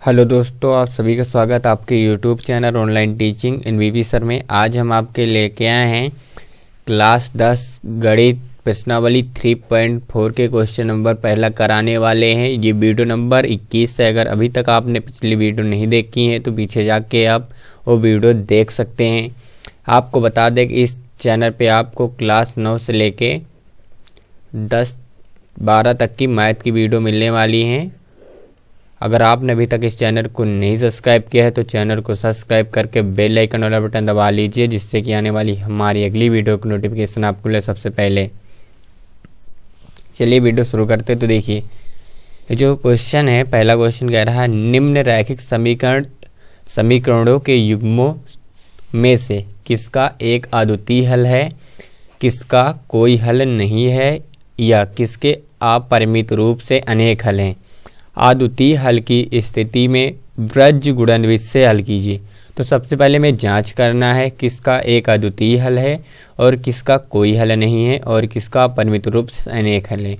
Hello दोस्तों, आप सभी का स्वागत आपके YouTube channel online teaching in VV sir में। आज हम आपके लेके आए हैं क्लास 10 गणित प्रश्नावली 3.4 के क्वेश्चन नंबर पहला कराने वाले हैं। ये वीडियो नंबर 21 है। अगर अभी तक आपने पिछली वीडियो नहीं देखी है तो पीछे जाके आप वो वीडियो देख सकते हैं। आपको बता दें कि इस चैनल पे आपको क्लास 9 से लेके 10-12 तक की मैथ की वीडियो मिलने वाली हैं। अगर आपने अभी तक इस चैनल को नहीं सब्सक्राइब किया है तो चैनल को सब्सक्राइब करके बेल आइकन वाला बटन दबा लीजिए, जिससे कि आने वाली हमारी अगली वीडियो की नोटिफिकेशन आपको मिले सबसे पहले। चलिए वीडियो शुरू करते। तो देखिए, ये जो क्वेश्चन है, पहला क्वेश्चन कह रहा है निम्न रैखिक समीकरणों के युग्मों में से किसका एक अद्वितीय हल है, किसका कोई हल नहीं है, या किसके अपरिमित रूप से अनेक हल हैं। अद्वितीय हल की स्थिति में व्रज गुणनविधि से हल कीजिए। तो सबसे पहले हमें जांच करना है किसका एक अद्वितीय हल है और किसका कोई हल नहीं है और किसका अपरिमित रूप से अनेक हल है।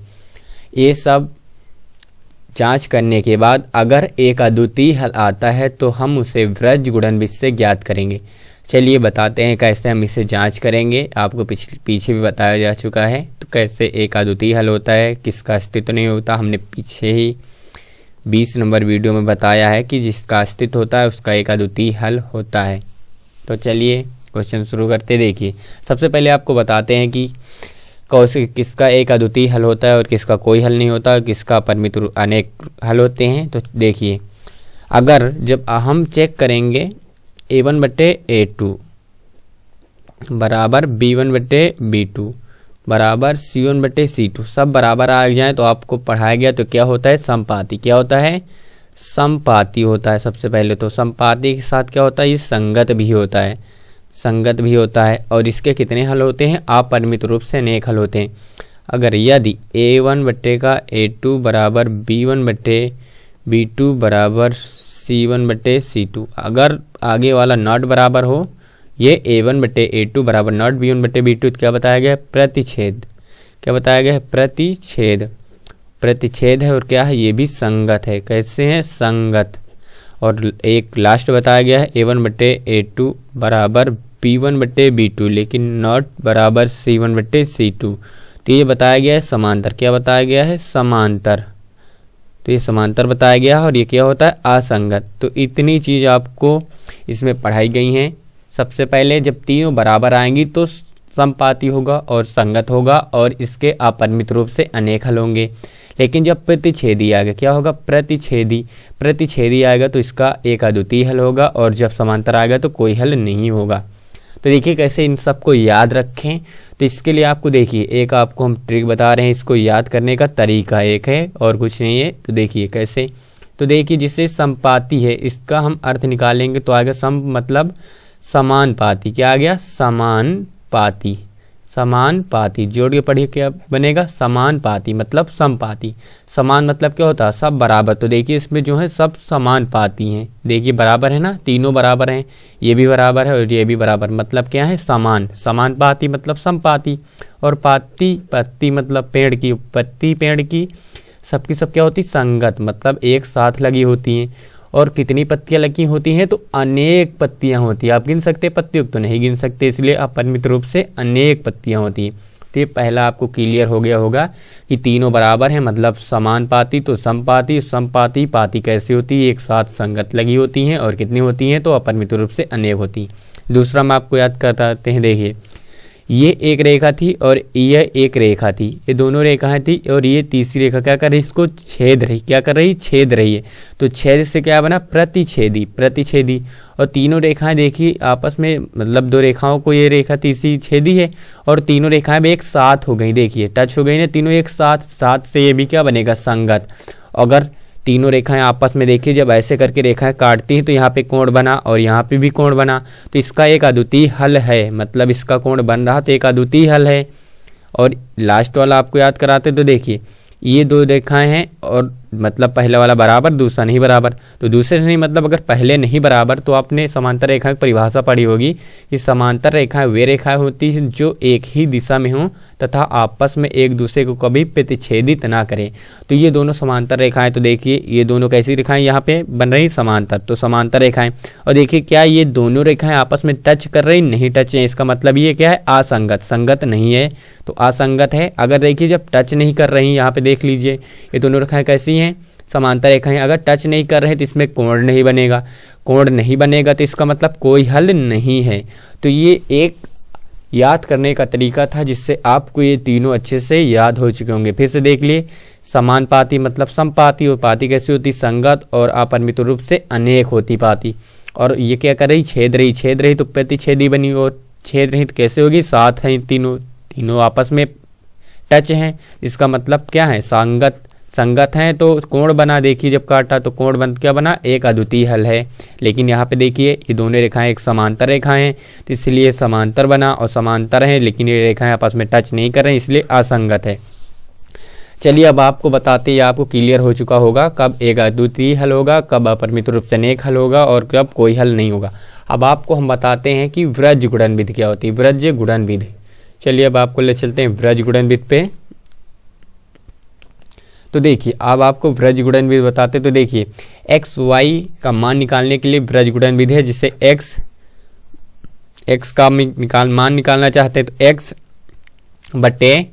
ये सब जांच करने के बाद अगर एक अद्वितीय हल आता है तो हम उसे व्रज गुणनविधि से ज्ञात करेंगे। चलिए बताते हैं कैसे हम इसे जांच करेंगे। आपको पीछे भी बताया जा चुका है तो कैसे एक अद्वितीय हल होता है, किसका अस्तित्व नहीं होता। हमने पीछे ही 20 नंबर वीडियो में बताया है कि जिसका अस्तित्व होता है उसका एक अद्वितीय हल होता है। तो चलिए क्वेश्चन शुरू करते। देखिए, सबसे पहले आपको बताते हैं कि किसका एक अद्वितीय हल होता है और किसका कोई हल नहीं होता, किसका अपरिमित अनेक हल होते हैं। तो देखिए, अगर जब हम चेक करेंगे a1/a2 बराबर b1/b2 बराबर c1/c2 सब बराबर आ जाए तो आपको पढ़ाया गया तो क्या होता है, समपाती। क्या होता है, समपाती होता है। सबसे पहले तो समपाती के साथ क्या होता है, ये संगत भी होता है। संगत भी होता है और इसके कितने हल होते हैं, अपरिमित रूप से अनेक हल होते हैं। अगर यदि a1/a2 बराबर b1/b2 बराबर c1/c2 अगर आगे वाला नॉट बराबर हो, ये a1/a2 बराबर नॉट b1/b2 क्या बताया गया है, प्रतिच्छेद। क्या बताया गया है, प्रतिच्छेद। प्रतिच्छेद है और क्या है, ये भी संगत है। कैसे है, संगत। और एक लास्ट बताया गया है a1/a2 बराबर b1/b2 लेकिन नॉट बराबर c1/c2। तो ये बताया गया है समांतर। क्या बताया गया है, समांतर। तो ये समांतर बताया गया है और ये क्या होता है, असंगत। तो इतनी चीज़ आपको इसमें पढ़ाई गई हैं। सबसे पहले जब तीनों बराबर आएंगी तो समपाती होगा और संगत होगा और इसके अपरिमित रूप से अनेक हल होंगे। लेकिन जब प्रतिच्छेदी आएगा, क्या होगा, प्रतिच्छेदी आएगा तो इसका एक अद्वितीय हल होगा और जब समांतर आएगा तो कोई हल नहीं होगा। तो देखिए कैसे इन सबको याद रखें। तो इसके लिए आपको देखिए, एक आपको हम ट्रिक बता रहे हैं, इसको याद करने का तरीका एक है और कुछ नहीं है। तो देखिए कैसे। तो देखिए, जिसे समपाती है इसका हम अर्थ निकालेंगे तो आएगा सम मतलब समानुपाती। क्या आ गया, समानुपाती। समानुपाती जोड़ के पढ़िए क्या बनेगा, समानुपाती मतलब समपाती। समान मतलब क्या होता है, सब बराबर। तो देखिए इसमें जो है सब समानुपाती हैं। देखिए बराबर है ना, तीनों बराबर हैं, ये भी बराबर है और ये भी बराबर। मतलब क्या है, समान। समानुपाती मतलब समपाती। और पाती पत्ती मतलब पेड़ की, पत्ती पेड़ की, सबकी सब क्या होती, संगत मतलब एक साथ लगी होती हैं। और कितनी पत्तियां लगी होती हैं, तो अनेक पत्तियां होती हैं। आप गिन सकते हैं पत्तियों तो नहीं गिन सकते, इसलिए अपरिमित रूप से अनेक पत्तियां होती हैं। तो ये पहला आपको क्लियर हो गया होगा कि तीनों बराबर हैं मतलब समानुपाती। तो समपाती, समपाती पाती कैसे होती है, एक साथ संगत लगी होती हैं और कितनी होती हैं, तो अपरिमित रूप से अनेक होती हैं। दूसरा मैं आपको याद कराते हैं। देखिए, ये एक रेखा थी और यह एक रेखा थी, ये दोनों रेखाएं थी और ये तीसरी रेखा क्या कर रही, इसको छेद रही। क्या कर रही, छेद रही है। तो छेद से क्या बना, प्रतिच्छेदी। प्रतिच्छेदी। और तीनों रेखाएं देखिए आपस में, मतलब दो रेखाओं को ये रेखा तीसरी छेदी है और तीनों रेखाएं भी एक साथ हो गई। देखिए टच हो गई ना तीनों एक साथ, साथ से ये भी क्या बनेगा, संगत। अगर तीनों रेखाएं आपस में देखिए जब ऐसे करके रेखाएं काटती हैं तो यहाँ पे कोण बना और यहाँ पे भी कोण बना, तो इसका एक अद्वितीय हल है। मतलब इसका कोण बन रहा तो एक अद्वितीय हल है। और लास्ट वाला आपको याद कराते तो देखिए, ये दो रेखाएं हैं और मतलब पहले वाला बराबर, दूसरा नहीं बराबर। तो दूसरे से नहीं मतलब अगर पहले नहीं बराबर तो आपने समांतर रेखा की परिभाषा पढ़ी होगी कि समांतर रेखाएं वे रेखाएं होती हैं जो एक ही दिशा में हों तथा आपस में एक दूसरे को कभी प्रतिच्छेदित ना करें। तो ये दोनों समांतर रेखाएं, तो देखिए ये दोनों कैसी रेखाएं यहाँ पे बन रही, समांतर, तो समांतर रेखाएं। और देखिए क्या ये दोनों रेखाएं आपस में टच कर रही, नहीं टच है, इसका मतलब ये क्या है, असंगत, संगत नहीं है, तो असंगत है। अगर देखिए जब टच नहीं कर रही, यहाँ पे देख लीजिए ये दोनों रेखाएं कैसी हैं, समांतर रेखाएं। अगर टच नहीं कर रहे तो इसमें कोण नहीं बनेगा, कोण नहीं बनेगा तो इसका मतलब कोई हल नहीं है। तो ये एक याद करने का तरीका था जिससे आपको ये तीनों अच्छे से याद हो चुके होंगे। फिर से देख लिए, समानुपाती मतलब समपाती, और पाती कैसी होती, संगत, और अपरिमित रूप से अनेक होती पाती। और ये क्या कर रही, छेद रही, छेद रही तो प्रतिच्छेदी बनी, और छेद रही तो कैसे होगी, साथ हैं तीनों, तीनों आपस में टच हैं, इसका मतलब क्या है, संगत, संगत हैं तो कोण बना। देखिए जब काटा तो कोण बन क्या बना, एक अद्वितीय हल है। लेकिन यहाँ पे देखिए ये दोनों रेखाएं एक समांतर रेखाएं हैं तो इसलिए समांतर बना, और समांतर हैं लेकिन ये रेखाएं आपस में टच नहीं कर रही इसलिए असंगत है। चलिए अब आपको बताते हैं, आपको क्लियर हो चुका होगा कब एक अद्वितीय हल होगा, कब अपरिमित रूप से अनेक हल होगा और कब कोई हल नहीं होगा। अब आपको हम बताते हैं कि वृज्ज गुणन विधि क्या होती है, वृज्ज गुणन विधि। चलिए अब आपको ले चलते हैं वृज्ज गुणन विधि पे। तो देखिए अब आपको वृज्ज गुणन विधि बताते, तो देखिए एक्स वाई का मान निकालने के लिए वृज्ज गुणन विधि है, जिससे एक्स का मान निकालना चाहते हैं तो एक्स बटे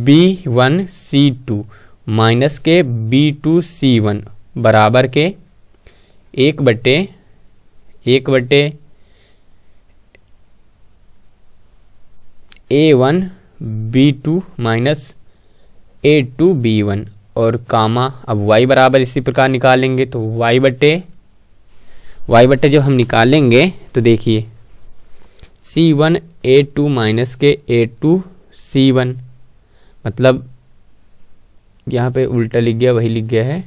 B1C2 माइनस के B2C1 बराबर के एक बटे A1 B2 minus A2 B1 और कामा। अब y बराबर इसी प्रकार निकालेंगे तो y बटे जब हम निकालेंगे तो देखिए C1 A2 माइनस के A2 C1, मतलब यहाँ पे उल्टा लिख गया, वही लिख गया है,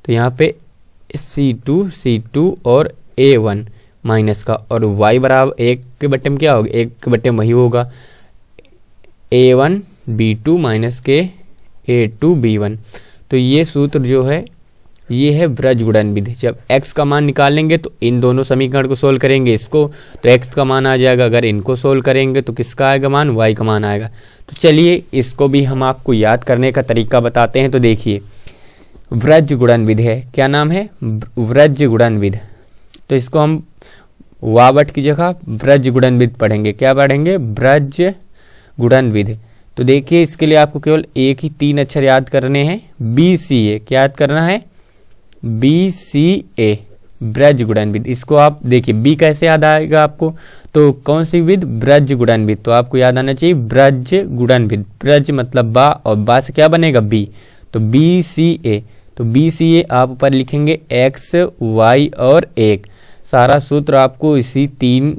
तो यहाँ पे C2 और A1 माइनस का, और y बराबर एक के बटे में क्या होगा, एक के बटे में वही होगा A1 B2 माइनस के A2 B1। तो ये सूत्र जो है ये है वृज्ज गुणन विधि। जब x का मान निकालेंगे तो इन दोनों समीकरण को सोल्व करेंगे, इसको तो x का मान आ जाएगा, अगर इनको सोल्व करेंगे तो किसका आएगा मान, y का मान आएगा। तो चलिए इसको भी हम आपको याद करने का तरीका बताते हैं। तो देखिए वृज्ज गुणन विधि है, क्या नाम है, वृज्ज गुणन विधि। तो इसको हम वावट की जगह वृज्ज गुणन विधि पढ़ेंगे, क्या पढ़ेंगे, वृज्ज गुणन विधि। तो देखिए इसके लिए आपको केवल एक ही 3 अक्षर याद करने हैं, BCA, क्या याद करना है, BCA, वृज्ज गुणन विधि। इसको आप देखिए B कैसे याद आएगा आपको, तो कौन सी विधि, वृज्ज गुणन विधि। तो आपको याद आना चाहिए वृज्ज गुणन विधि, वृज्ज मतलब बा, और बा से क्या बनेगा B, तो BCA। तो BCA आप ऊपर लिखेंगे x y और 1, सारा सूत्र आपको इसी 3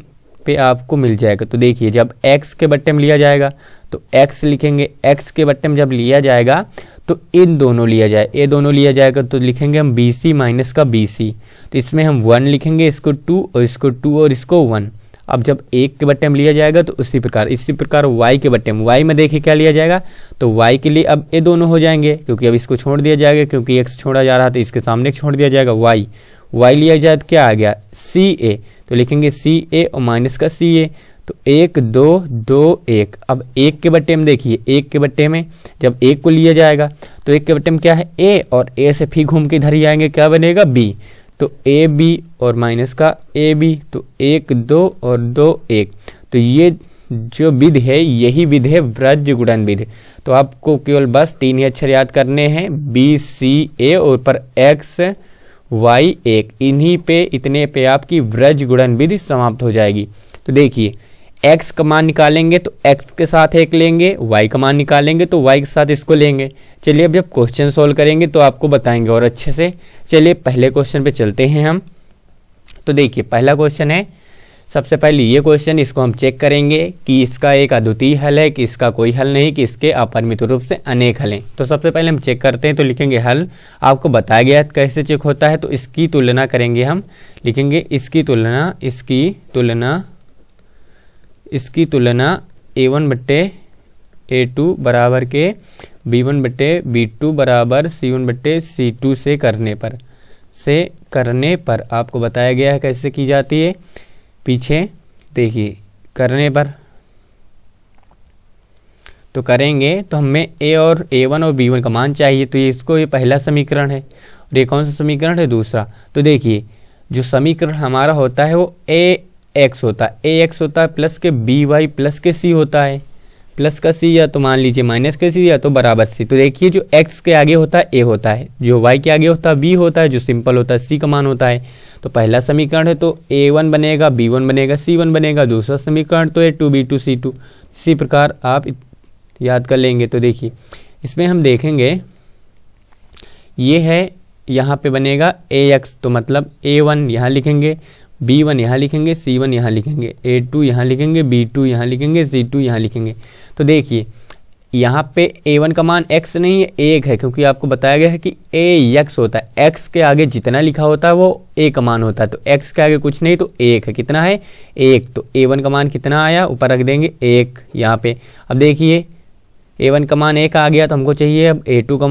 पे आपको मिल जाएगा। तो देखिए जब x के बट्टे में लिया जाएगा तो x लिखेंगे, x के बट्टे में जब लिया जाएगा तो इन दोनों लिया जाए, ये दोनों लिया जाएगा तो लिखेंगे हम BC माइनस का BC। तो इसमें हम 1 लिखेंगे, इसको 2 और इसको 2 और इसको 1। अब जब 1 के बट्टे में लिया जाएगा तो इसी प्रकार y के बट्टे में, y में देखिए क्या लिया जाएगा, तो y के लिए अब ये दोनों हो जाएंगे क्योंकि अब इसको छोड़ दिया जाएगा, क्योंकि x छोड़ा जा रहा था इसके सामने छोड़ दिया जाएगा, y लिया जाए तो क्या आ गया, CA। तो लिखेंगे CA और माइनस का CA, तो 1 2 2 1। अब 1 के बट्टे में देखिए, 1 के बट्टे में जब 1 को लिया जाएगा तो 1 के बट्टे में क्या है A, और A से फिर घूम के इधर ही आएंगे, क्या बनेगा B, तो AB और माइनस का AB, तो 1 2 और 2 1। तो ये जो विधि है यही विधि है वृज्ज गुणन विधि। तो आपको केवल बस 3 ही अक्षर याद करने हैं, BCA और पर x y 1, इन्हीं पे इतने पे आपकी वृज्ज गुणन विधि समाप्त हो जाएगी। तो देखिए x का मान निकालेंगे तो x के साथ 1 लेंगे, y का मान निकालेंगे तो y के साथ इसको लेंगे। चलिए अब जब क्वेश्चन सोल्व करेंगे तो आपको बताएंगे और अच्छे से। चलिए पहले क्वेश्चन पे चलते हैं हम। तो देखिए पहला क्वेश्चन है, सबसे पहले ये क्वेश्चन, इसको हम चेक करेंगे कि इसका एक अद्वितीय हल है, कि इसका कोई हल नहीं, कि इसके अपरिमित रूप से अनेक हल हैं। तो सबसे पहले हम चेक करते हैं, तो लिखेंगे हल। आपको बताया गया है कैसे चेक होता है, तो इसकी तुलना करेंगे हम, लिखेंगे इसकी तुलना A1 बट्टे A2 बराबर के B1/B2 बराबर C1/C2 से करने पर आपको बताया गया है कैसे की जाती है। पीछे देखिए करने पर तो करेंगे तो हमें A1 और B1 का मान चाहिए, तो ये पहला समीकरण है और ये कौन सा समीकरण है, दूसरा। तो देखिए जो समीकरण हमारा होता है वो AX होता है प्लस के BY प्लस के C होता है, प्लस का C या तो मान लीजिए माइनस के C या तो बराबर C। तो देखिए जो X के आगे होता है A होता है, जो Y के आगे होता है B होता है, जो सिंपल होता है C का मान होता है। तो पहला समीकरण है तो A1 बनेगा, B1 बनेगा, C1 बनेगा। दूसरा समीकरण तो A2 B2 C2। इसी प्रकार आप याद कर लेंगे। तो देखिए इसमें हम देखेंगे ये है, यहाँ पे बनेगा AX, तो मतलब A1 यहाँ लिखेंगे, B1 यहाँ लिखेंगे, C1 यहाँ लिखेंगे, A2 यहाँ लिखेंगे, B2 यहाँ लिखेंगे, C2 यहाँ लिखेंगे। तो देखिए यहाँ पे A1 का मान X नहीं है, 1 है, क्योंकि आपको बताया गया है कि AX होता है। X के आगे जितना लिखा होता है वो A का मान होता है, तो X के आगे कुछ नहीं तो 1 है। कितना है 1, तो A1 का मान कितना आया, ऊपर रख देंगे 1 यहाँ पे। अब देखिए A1 का मान 1 आ गया, तो हमको चाहिए अब A2 का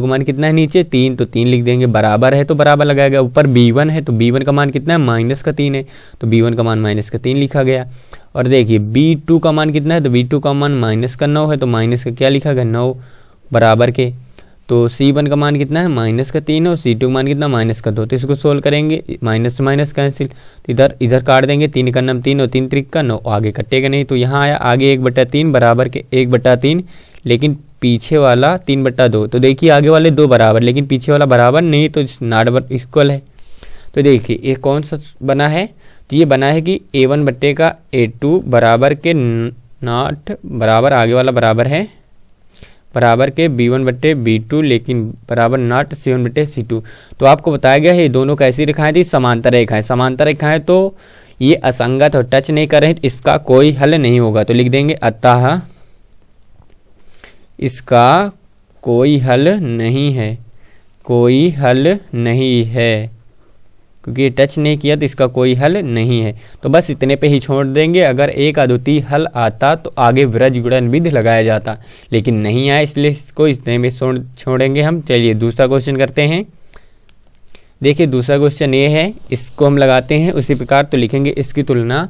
मान कितना है नीचे 3, तो 3 लिख देंगे, बराबर है तो बराबर लगाएगा। ऊपर B1 है तो B1 का मान कितना है -3 है, तो B1 का मान -3 लिखा गया। और देखिए B2 का मान कितना है, तो B2 का मान -9 है, तो माइनस का क्या लिखा गया 9 बराबर के। तो C1 का मान कितना है -3 और C2 का मान कितना -2। तो इसको सोल्व करेंगे, माइनस से माइनस कैंसिल, इधर काट देंगे, 3 का 3 और 3 त्रिक का 9, आगे कटेगा नहीं। तो यहाँ आया आगे 1/3 बराबर के 1/3, लेकिन पीछे वाला 3/2। तो देखिए आगे वाले 2 बराबर, लेकिन पीछे वाला बराबर नहीं, तो नॉट इक्वल है। तो देखिए ये कौन सा बना है, तो ये बना है कि A1/A2 बराबर के नॉट बराबर, आगे वाला बराबर है बराबर के B1/B2, लेकिन बराबर नॉट C1/C2। तो आपको बताया गया है ये दोनों कैसी रेखाएं थी, समांतर रेखाएं। समांतर रेखाएं तो ये असंगत और टच नहीं कर रहे, तो इसका कोई हल नहीं होगा। तो लिख देंगे अतः इसका कोई हल नहीं है, कोई हल नहीं है, क्योंकि ये टच नहीं किया तो इसका कोई हल नहीं है। तो बस इतने पे ही छोड़ देंगे। अगर एक अद्वितीय हल आता तो आगे वृज्ज गुणन विधि लगाया जाता, लेकिन नहीं आया, इसलिए इसको इतने में छोड़ेंगे हम। चलिए दूसरा क्वेश्चन करते हैं। देखिए दूसरा क्वेश्चन ये है, इसको हम लगाते हैं उसी प्रकार। तो लिखेंगे इसकी तुलना,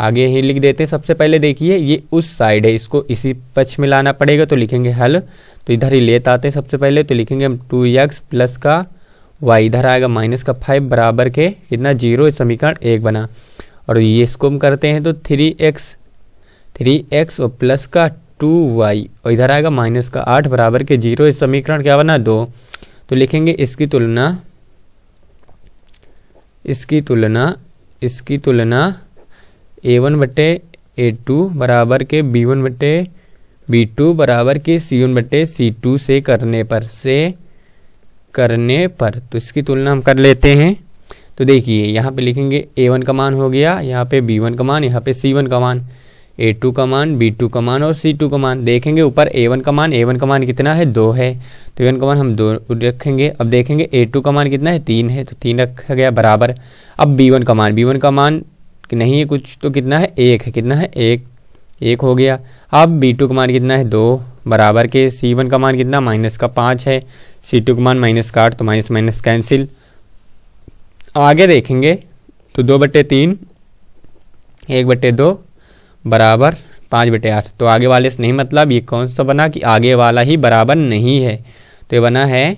आगे ही लिख देते हैं। सबसे पहले देखिए ये उस साइड है, इसको इसी पक्ष में लाना पड़ेगा, तो लिखेंगे हल। तो इधर ही लेते आते हैं सबसे पहले, तो लिखेंगे हम 2x प्लस का y, इधर आएगा -5 बराबर के कितना 0, समीकरण 1 बना। और ये इसको हम करते हैं तो 3x और प्लस का 2y, और इधर आएगा -8 बराबर के 0, समीकरण क्या बना 2। तो लिखेंगे इसकी तुलना A1/A2 बराबर के B1/B2 बराबर के C1/C2 से करने पर। तो इसकी तुलना हम कर लेते हैं। तो देखिए यहाँ पे लिखेंगे A1 का मान हो गया, यहाँ पे B1 का मान, यहाँ पे C1 का मान, A2 का मान, B2 का मान और C2 का मान। देखेंगे ऊपर A1 का मान कितना है 2 है, तो A1 का मान हम 2 रखेंगे। अब देखेंगे A2 का मान कितना है 3 है, तो 3 रखा गया बराबर। अब B1 का मान नहीं है कुछ, तो कितना है 1 है, कितना है 1 हो गया। अब B2 का मान कितना है 2 बराबर के, C1 का मान कितना -5 है, C2 का मान -8, तो माइनस कैंसिल। आगे देखेंगे तो 2/3 1/2 बराबर 5/8। तो आगे वाले से नहीं, मतलब ये कौन सा बना कि आगे वाला ही बराबर नहीं है। तो ये बना है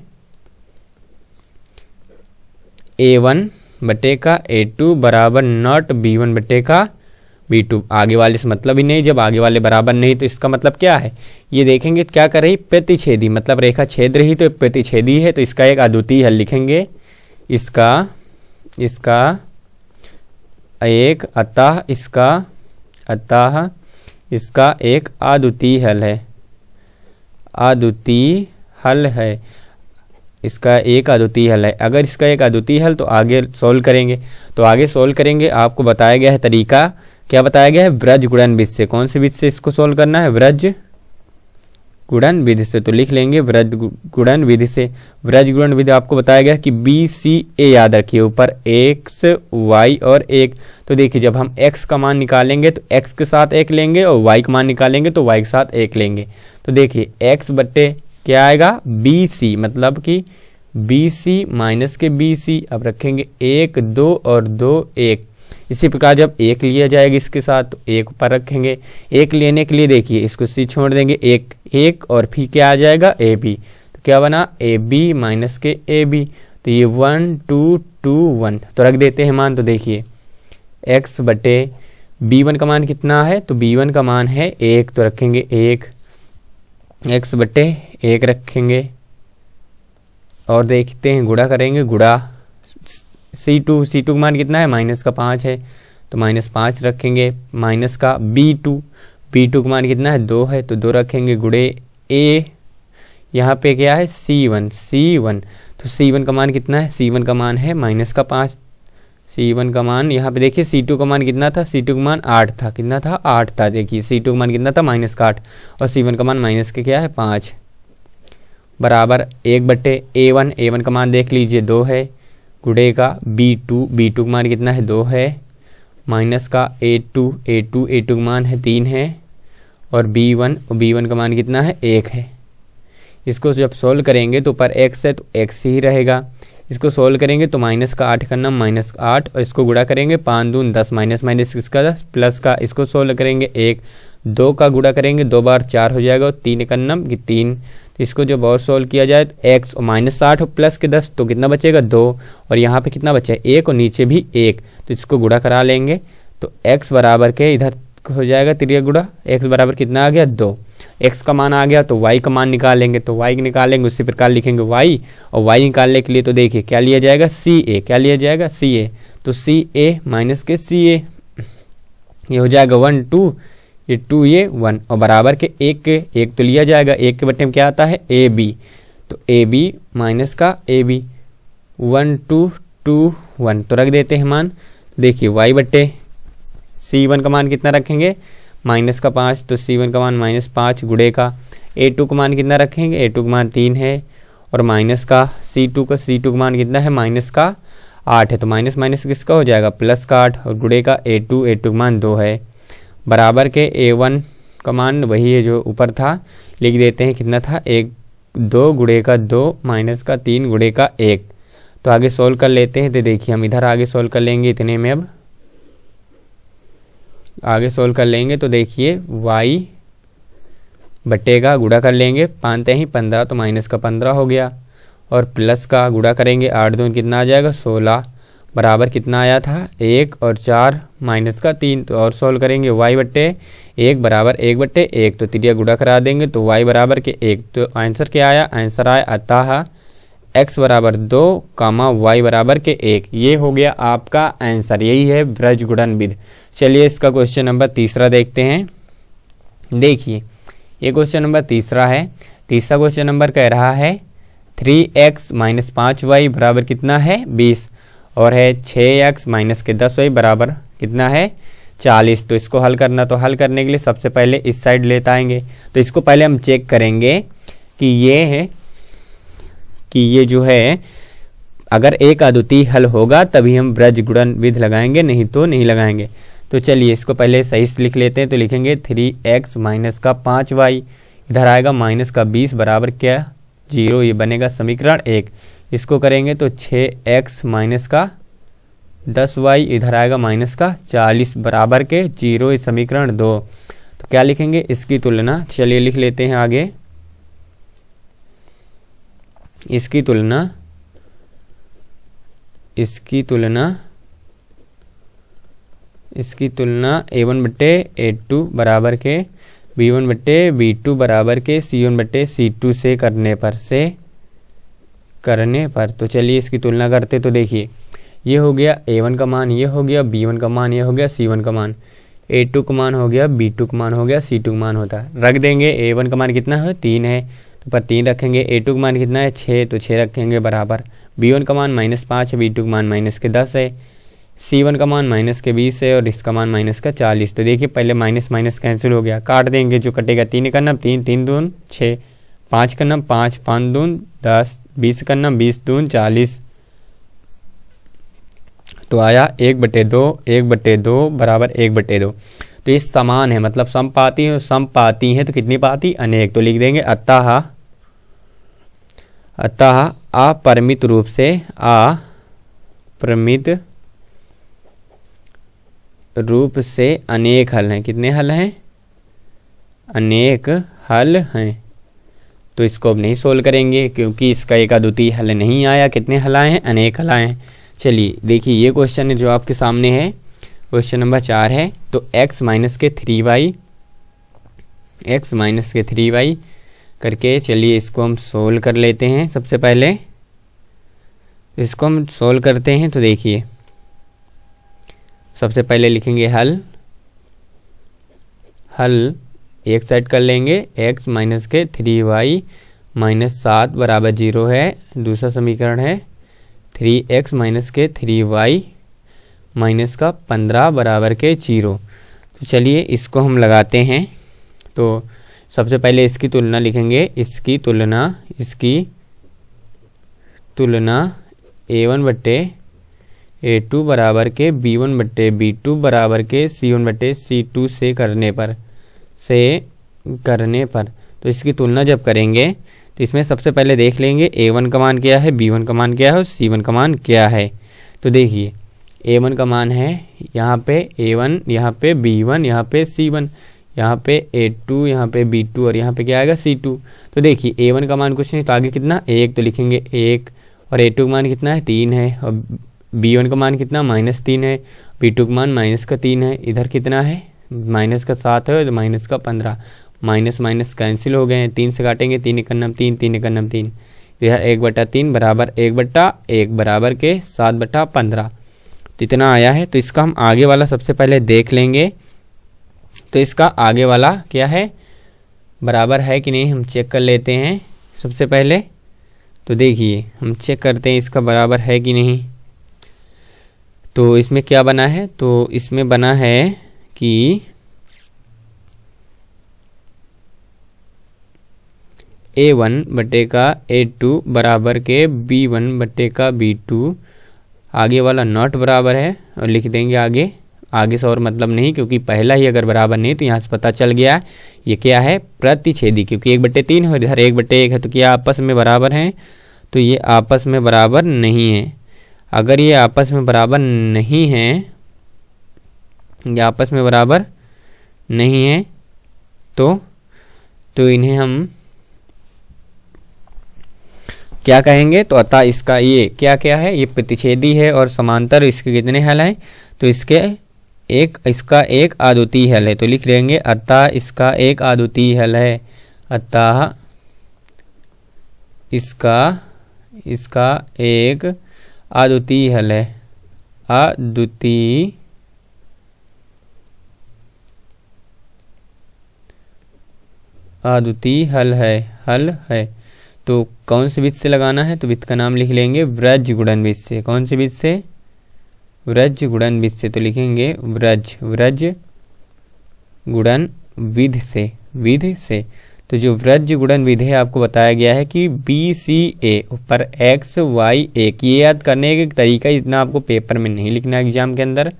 A1/A2 बराबर नॉट B1/B2। आगे वाले से मतलब ही नहीं, जब आगे वाले बराबर नहीं तो इसका मतलब क्या है, ये देखेंगे क्या कर रही, प्रतिच्छेदी, मतलब रेखा छेद रही तो प्रतिच्छेदी है, तो इसका एक अद्वितीय हल लिखेंगे। इसका एक अतः इसका एक अद्वितीय हल है, इसका एक अद्वितीय हल है। अगर इसका एक अद्वितीय हल तो आगे सोल्व करेंगे। आपको बताया गया है तरीका, क्या बताया गया है, वृज्ज गुणन विधि से। कौन सी विधि से इसको सोल्व करना है, वृज्ज गुणन विधि से। तो लिख लेंगे वृज्ज गुणन विधि से। वृज्ज गुणन विधि आपको बताया गया कि BCA याद रखिए, ऊपर x y और 1। तो देखिए जब हम x का मान निकालेंगे तो x के साथ 1 लेंगे, और y का मान निकालेंगे तो y के साथ 1 लेंगे। तो देखिए x/, क्या आएगा BC, मतलब कि BC माइनस के BC। अब रखेंगे 1 2 और 2 1। इसी प्रकार जब 1 लिया जाएगा इसके साथ तो 1 ऊपर रखेंगे। 1 लेने के लिए देखिए इसको C छोड़ देंगे, 1 1 और फिर क्या आ जाएगा AB। तो क्या बना AB माइनस के AB। तो ये 1 2 2 1 तो रख देते हैं मान। तो देखिए x बटे B1 का मान कितना है, तो B1 का मान है 1, तो रखेंगे 1, x बटे 1 रखेंगे और देखते हैं गुणा करेंगे। गुणा C2 का मान कितना है, माइनस का 5 है तो -5 रखेंगे। माइनस का B2 का मान कितना है 2 है तो 2 रखेंगे। गुणे A यहाँ पे क्या है C1 तो C1 का मान कितना है, C1 का मान है -5। C1 का मान यहाँ पे देखिए C2 का मान कितना था, C2 का मान 8 था, कितना था 8 था। देखिए C2 का मान कितना था -8 और C1 का मान माइनस के क्या है 5 बराबर 1 बटे A1 का मान देख लीजिए 2 है। गुणे का B2 का मान कितना है 2 है। माइनस का A2 का मान है 3 है और B1 का मान कितना है 1 है। इसको जब सोल्व करेंगे तो ऊपर x है तो x ही रहेगा। इसको सोल्व करेंगे तो माइनस का 8 करना -8 और इसको गुणा करेंगे 5 दून 10 माइनस किसका 10 प्लस का। इसको सोल्व करेंगे 1 2 का गुणा करेंगे 2 बार 4 हो जाएगा और 3 करनम 3। तो इसको जब और सोल्व किया जाए तो x और -8 और प्लस के 10 तो कितना बचेगा 2 और यहाँ पे कितना बचा 1 और नीचे भी 1 तो इसको गुणा करा लेंगे। तो x बराबर के इधर हो जाएगा त्रिया गुणा, x बराबर कितना आ गया 2। x का मान आ गया तो y का मान निकालेंगे तो y निकालेंगे उसी प्रकार लिखेंगे y और y निकालने के लिए तो देखिए क्या लिया जाएगा CA, क्या लिया जाएगा CA। तो CA माइनस के CA ये हो जाएगा 1 2 ये 2 ये 1 और बराबर के 1 तो लिया जाएगा। 1 के बटे में क्या आता है AB तो AB माइनस का AB 1 2 2 1 तो रख देते हैं मान। देखिए y बटे C1 का मान कितना रखेंगे -5 तो C1 का मान -5 गुणे का A2 का मान कितना रखेंगे A2 का मान 3 है और माइनस का C2 का मान कितना है -8 है तो माइनस किसका हो जाएगा प्लस का 8 और गुणे का A2 का मान 2 है बराबर के A1 का मान वही है जो ऊपर था, लिख देते हैं कितना था 1 2 गुणे का 2 माइनस का 3 गुणे का 1। तो आगे सोल्व कर लेते हैं। तो देखिए हम इधर आगे सोल्व कर लेंगे, इतने में अब आगे सोल्व कर लेंगे। तो देखिए y बटेगा गुणा कर लेंगे 5 ही 15 तो माइनस का 15 हो गया और प्लस का गुणा करेंगे 8 दून कितना आ जाएगा 16 बराबर कितना आया था 1 और 4 माइनस का 3। तो और सोल्व करेंगे y बट्टे 1 बराबर 1 बट्टे 1 तो त्रिया गुणा करा देंगे तो y बराबर के 1। तो आंसर क्या आया, आंसर आया अतः x बराबर 2 y बराबर के 1। ये हो गया आपका आंसर, यही है ब्रज गुणन विधि। चलिए इसका क्वेश्चन नंबर 3 देखते हैं। देखिए ये क्वेश्चन नंबर 3 है। तीसरा क्वेश्चन नंबर कह रहा है 3x माइनस 5y बराबर कितना है 20 और है 6x माइनस के 10y बराबर कितना है 40। तो इसको हल करना, तो हल करने के लिए सबसे पहले इस साइड लेते आएंगे। तो इसको पहले हम चेक करेंगे कि ये है कि ये जो है अगर एक अद्वितीय हल होगा तभी हम ब्रज गुणन विधि लगाएंगे, नहीं तो नहीं लगाएंगे। तो चलिए इसको पहले सही से लिख लेते हैं। तो लिखेंगे 3x माइनस का 5y इधर आएगा माइनस का 20 बराबर क्या 0, ये बनेगा समीकरण 1। इसको करेंगे तो 6x माइनस का 10y इधर आएगा माइनस का 40 बराबर के 0, ये समीकरण 2। तो क्या लिखेंगे इसकी तुलना, चलिए लिख लेते हैं आगे। इसकी तुलना A1 बट्टे A2 बराबर के B1 बट्टे B2 बराबर के C1 बट्टे C2 से करने पर तो चलिए इसकी तुलना करते। तो देखिए ये हो गया A1 का मान, ये हो गया B1 का मान, ये हो गया C1 का मान, A2 का मान हो गया, B2 का मान हो गया, C2 का मान होता है। रख देंगे A1 का मान कितना है 3 है तो पर 3 रखेंगे। A2 का मान कितना है 6 तो 6 रखेंगे बराबर। B1 का मान -5 है, B2 का मान माइनस के 10 है, C1 का मान माइनस के 20 है और इसका मान माइनस का 40। तो देखिए पहले माइनस माइनस कैंसिल हो गया, काट देंगे जो कटेगा 3 का नम 3 3 दून 6 5 का नम 5 5 दून 10 20 का नम 20 दून 40। तो आया 1/2 बराबर 1/2। तो ये समान है मतलब समपाती है, समपाती है तो कितनी पाती अनेक। तो लिख देंगे अतः अतः अपरिमित रूप से अनेक हल हैं। कितने हल हैं? अनेक हल हैं। तो इसको अब नहीं सोल्व करेंगे क्योंकि इसका एक अद्वितीय हल नहीं आया। कितने हल आए हैं? अनेक हल आए हैं। चलिए देखिए, ये क्वेश्चन है जो आपके सामने है, क्वेश्चन नंबर 4 है। तो x माइनस के 3y करके चलिए इसको हम सोल्व कर लेते हैं। सबसे पहले इसको हम सोल्व करते हैं। तो देखिए, सबसे पहले लिखेंगे हल एक साइड कर लेंगे। x माइनस के 3y माइनस 7 बराबर 0 है। दूसरा समीकरण है 3x माइनस के 3y माइनस का 15 बराबर के 0। तो चलिए इसको हम लगाते हैं। तो सबसे पहले इसकी तुलना लिखेंगे। इसकी तुलना a1 बट्टे a2 बराबर के b1 बट्टे b2 बराबर के c1 बट्टे c2 से करने पर तो इसकी तुलना जब करेंगे तो इसमें सबसे पहले देख लेंगे a1 का मान क्या है, b1 का मान क्या है और c1 का मान क्या है। तो देखिए, a1 का मान है यहाँ पे a1, यहाँ पे b1, यहाँ पे c1, यहाँ पे a2, यहाँ पे b2 और यहाँ पे क्या आएगा c2। तो देखिए, a1 का मान कुछ नहीं तो आगे कितना 1, तो लिखेंगे 1, और a2 का मान कितना है 3 है, और b1 का मान कितना -3 है, b2 का मान -3 है। इधर कितना है माइनस का 7 है तो माइनस का 15, माइनस माइनस कैंसिल हो गए हैं। 3 से काटेंगे 3 एकन्नम 3, 3 एकन्नम 3, इधर 1/3 बराबर 1/1 बराबर के 7/15। तो इतना आया है। तो इसका हम आगे वाला सबसे पहले देख लेंगे। तो इसका आगे वाला क्या है, बराबर है कि नहीं हम चेक कर लेते हैं सबसे पहले। तो देखिए, हम चेक करते हैं इसका बराबर है कि नहीं। तो इसमें क्या बना है, तो इसमें बना है कि a1 बटे का a2 बराबर के b1 बटे का b2, आगे वाला नॉट बराबर है और लिख देंगे आगे से और मतलब नहीं, क्योंकि पहला ही अगर बराबर नहीं तो यहाँ से पता चल गया ये क्या है, प्रतिच्छेदी। क्योंकि 1/3 है और इधर 1/1 है तो क्या आपस में बराबर हैं, तो ये आपस में बराबर नहीं है। अगर ये आपस में बराबर नहीं है, ये आपस में बराबर नहीं है तो इन्हें हम क्या कहेंगे, तो अतः इसका ये क्या है, ये प्रतिच्छेदी है और समांतर। इसके कितने हल हैं, तो इसका एक अद्वितीय हल है। तो लिख लेंगे अतः इसका एक अद्वितीय हल है। अतः इसका एक अद्वितीय हल है। अद्वितीय हल है। तो कौन से विध से लगाना है, तो विध का नाम लिख लेंगे व्रज गुणन विध से। कौन से विध से, व्रज गुणन विध से। तो लिखेंगे व्रज गुणन विध से। तो जो व्रज गुणन विधि है आपको बताया गया है कि BCA ऊपर x y 1, ये याद करने का तरीका इतना आपको पेपर में नहीं लिखना एग्जाम के अंदर।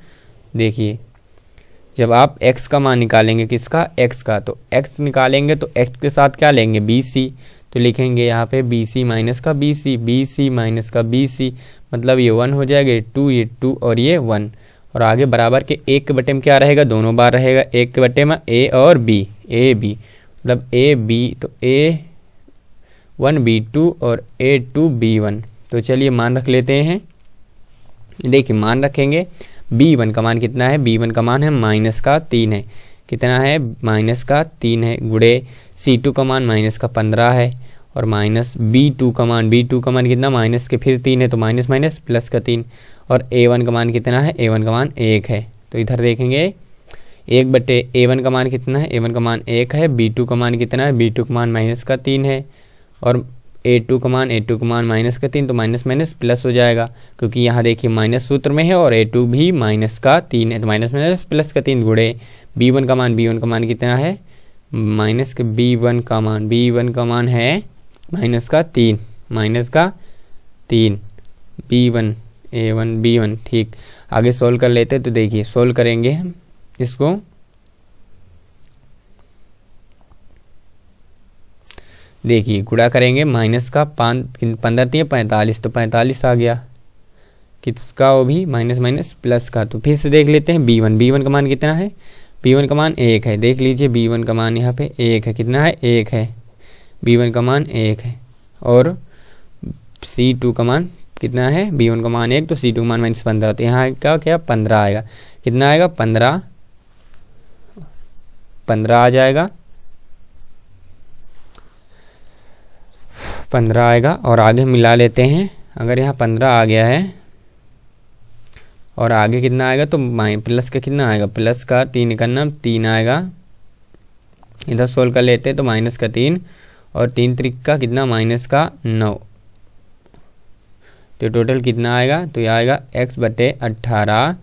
देखिए, जब आप x का मान निकालेंगे, किसका, x का, तो x निकालेंगे तो x के साथ क्या लेंगे, BC। तो लिखेंगे यहाँ पे BC माइनस का BC माइनस का BC, मतलब ये 1 हो जाएगा, ये 2 और ये 1। और आगे बराबर के 1 के बटे में क्या रहेगा, दोनों बार रहेगा। 1 के बटे में A और B, AB मतलब AB, तो A1 B2 और A2 B1। तो चलिए मान रख लेते हैं। देखिए, मान रखेंगे। B1 का मान कितना है, B1 का मान है -3 है। कितना है, -3 है, गुणे C2 का मान -15 है और माइनस B2 का मान कितना, माइनस के फिर 3 है तो माइनस माइनस प्लस का 3। और A1 का मान कितना है, A1 का मान 1 है। तो इधर देखेंगे 1 A1 का मान कितना है, A1 का मान 1 है। B2 का मान कितना है, B2 का मान -3 है। और A2 का मान -3, तो माइनस माइनस प्लस हो जाएगा, क्योंकि यहाँ देखिए माइनस सूत्र में है और A2 भी -3 है, तो माइनस माइनस प्लस का 3 गुणे B1 का मान कितना है, माइनस के B1 का मान है -3 B1 A1 B1। ठीक, आगे सोल्व कर लेते हैं। तो देखिए, सोल्व करेंगे हम इसको। देखिए गुणा करेंगे माइनस का 15 3 45, तो 45 आ गया किसका, वो भी माइनस माइनस प्लस का। तो फिर से देख लेते हैं b1 का मान कितना है, b1 का मान 1 है, देख लीजिए b1 का मान यहाँ पे 1 है, कितना है 1 है, b1 का मान 1 है। और c2 का मान कितना है, b1 का मान 1, तो c2 का मान -15, तो यहाँ का क्या 15 आएगा, कितना आएगा 15 आ जाएगा, 15 आएगा। और आगे मिला लेते हैं, अगर यहाँ 15 आ गया है और आगे कितना आएगा तो प्लस का कितना आएगा, प्लस का 3 का नाम 3 आएगा, इधर सोल्व कर लेते हैं तो माइनस का 3 और 3 त्रिक का कितना -9, तो टोटल कितना आएगा, तो यह आएगा x/18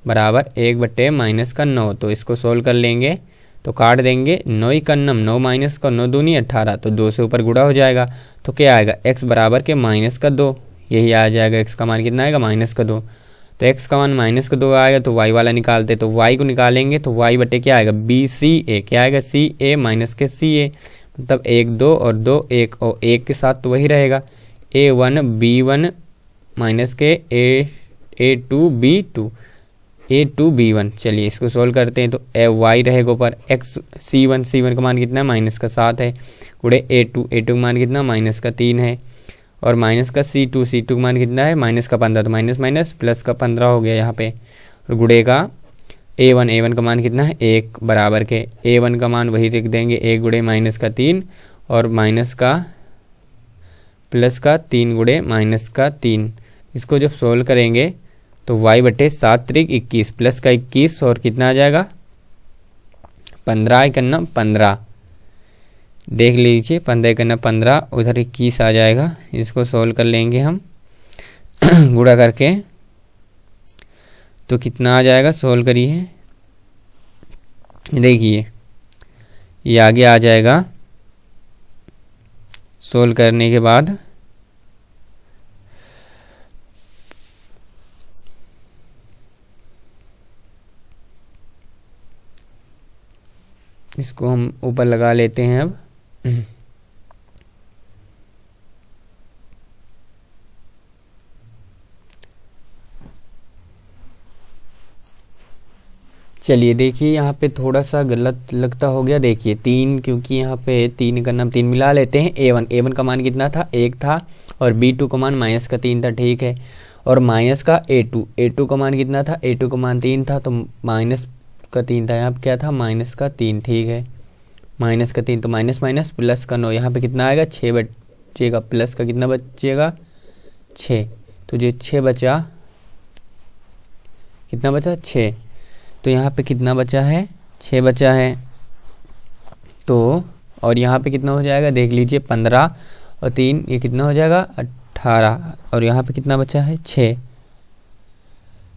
बराबर 1/-9। तो इसको सोल्व कर लेंगे तो काट देंगे, 9 ही कन्नम 9 माइनस का 9 दूनी 18, तो 2 से ऊपर गुणा हो जाएगा, तो क्या आएगा x बराबर के -2, यही आ जाएगा, x का मान कितना आएगा -2। तो x का मान -2 आएगा तो y वाला निकालते, तो y को निकालेंगे तो y बटे क्या आएगा BCA, क्या आएगा CA माइनस के CA, मतलब 1 2 और 2 1, और 1 के साथ तो वही रहेगा A1 B1 माइनस के A2 B1। चलिए इसको सोल्व करते हैं, तो y रहेगा ऊपर x C1 का मान कितना है -7 है, गुणे A2 का मान कितना -3 है, और माइनस का C2 का मान कितना है -15, तो माइनस माइनस प्लस का 15 हो गया यहाँ पे, और गुणे का A1 का मान कितना है 1 बराबर के A1 का मान वही लिख देंगे 1 गुणे -3 और माइनस का प्लस का 3 गुणे -3। इसको जब सोल्व करेंगे तो y/7 त्रिक 21 प्लस का 21 और कितना आ जाएगा 15 करना 15, देख लीजिए 15 करना 15, उधर 21 आ जाएगा। इसको सोल्व कर लेंगे हम गुणा करके, तो कितना आ जाएगा, सोल्व करिए, देखिए ये आगे आ जाएगा। सोल्व करने के बाद इसको हम ऊपर लगा लेते हैं अब। चलिए देखिए यहाँ पे थोड़ा सा गलत लगता हो गया, देखिए 3, क्योंकि यहाँ पे 3 का नाम 3 मिला लेते हैं। A1 का मान कितना था 1 था, और B2 का मान -3 था, ठीक है, और माइनस का A2 का मान कितना था, A2 का मान 3 था, तो माइनस का 3 था, यहाँ पे क्या था -3, ठीक है, -3, तो माइनस माइनस प्लस का 9, यहाँ पे कितना आएगा 6 बचेगा, प्लस का कितना बचेगा 6, तो ये 6 बचा, कितना बचा 6, तो यहाँ पे कितना बचा है 6 बचा है, तो और यहाँ पे कितना हो जाएगा देख लीजिए 15 और 3 ये कितना हो जाएगा 18, और यहाँ पे कितना बचा है 6,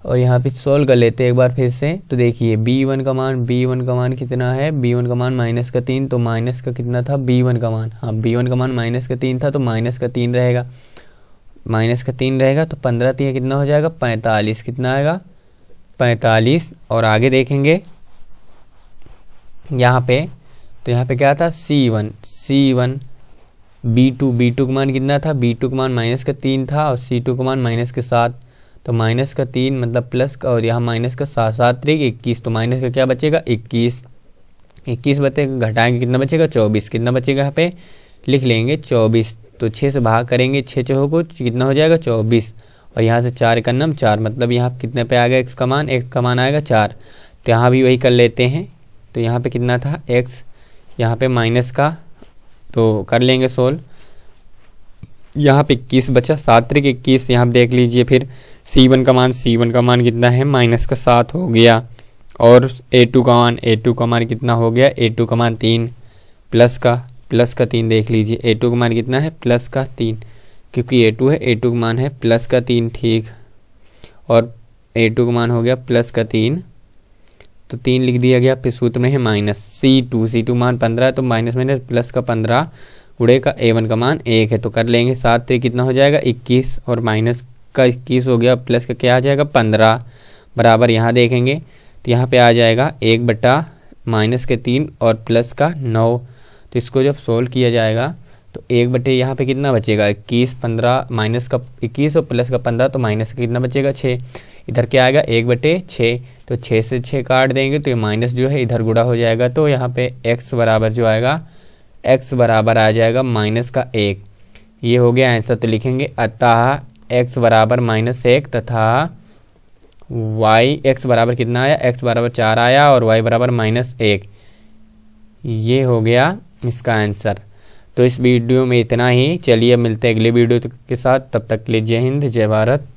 और यहाँ पे सोल्व कर लेते हैं एक बार फिर से। तो देखिए B1 का मान कितना है, B1 का मान -3, तो माइनस का कितना था B1 का मान, हाँ B1 का मान -3 था, तो -3 रहेगा, तो 15 3 कितना हो जाएगा 45, कितना आएगा 45। और आगे देखेंगे यहाँ पे, तो यहाँ पे क्या था C1 B2 का मान कितना था, B2 का मान -3 था, और C2 का मान -7, तो -3 मतलब प्लस का, और यहाँ माइनस का 7 3 21, तो माइनस का क्या बचेगा 21 बचेगा, घटाएंगे कितना बचेगा 24, कितना बचेगा यहाँ पे लिख लेंगे 24, तो 6 से भाग करेंगे 6 चौको को कितना हो जाएगा 24, और यहाँ से 4 का नाम 4, मतलब यहाँ कितने पे आ गया x का मान आएगा 4, तो यहाँ भी वही कर लेते हैं। तो यहाँ पे कितना था x, यहाँ पे माइनस का, तो कर लेंगे सोल्व, यहाँ पे 21 बचा, 7 3 21, यहाँ पे देख लीजिए फिर C1 का मान कितना है -7 हो गया, और A2 का मान कितना हो गया, A2 का मान 3 प्लस का 3, देख लीजिए A2 का मान कितना है प्लस का 3, क्योंकि A2 है, A2 का मान है प्लस का 3, ठीक, और A2 का मान हो गया प्लस का 3, तो 3 लिख दिया गया, फिर सूत्र में है माइनस C2 मान 15 है, तो माइनस माइनस प्लस का 15 गुणे का A1 का मान 1 है, तो कर लेंगे 7 3 कितना हो जाएगा 21, और माइनस का 21 हो गया, प्लस का क्या आ जाएगा 15 बराबर, यहाँ देखेंगे तो यहाँ पे आ जाएगा 1 बटा -3 और प्लस का 9, तो इसको जब सोल्व किया जाएगा तो 1/, यहाँ पे कितना बचेगा 21, 15 माइनस का 21 और प्लस का 15, तो माइनस का कितना बचेगा 6। इधर क्या आएगा 1/6, तो 6 से 6 काट देंगे तो ये माइनस जो है इधर गुणा हो जाएगा, तो यहाँ पे x बराबर जो आएगा x बराबर आ जाएगा -1। ये हो गया आंसर। तो लिखेंगे अतः x बराबर -1 तथा y x बराबर कितना आया, x बराबर 4 आया और y बराबर -1। ये हो गया इसका आंसर। तो इस वीडियो में इतना ही। चलिए मिलते हैं अगले वीडियो के साथ, तब तक के लिए जय हिंद जय भारत।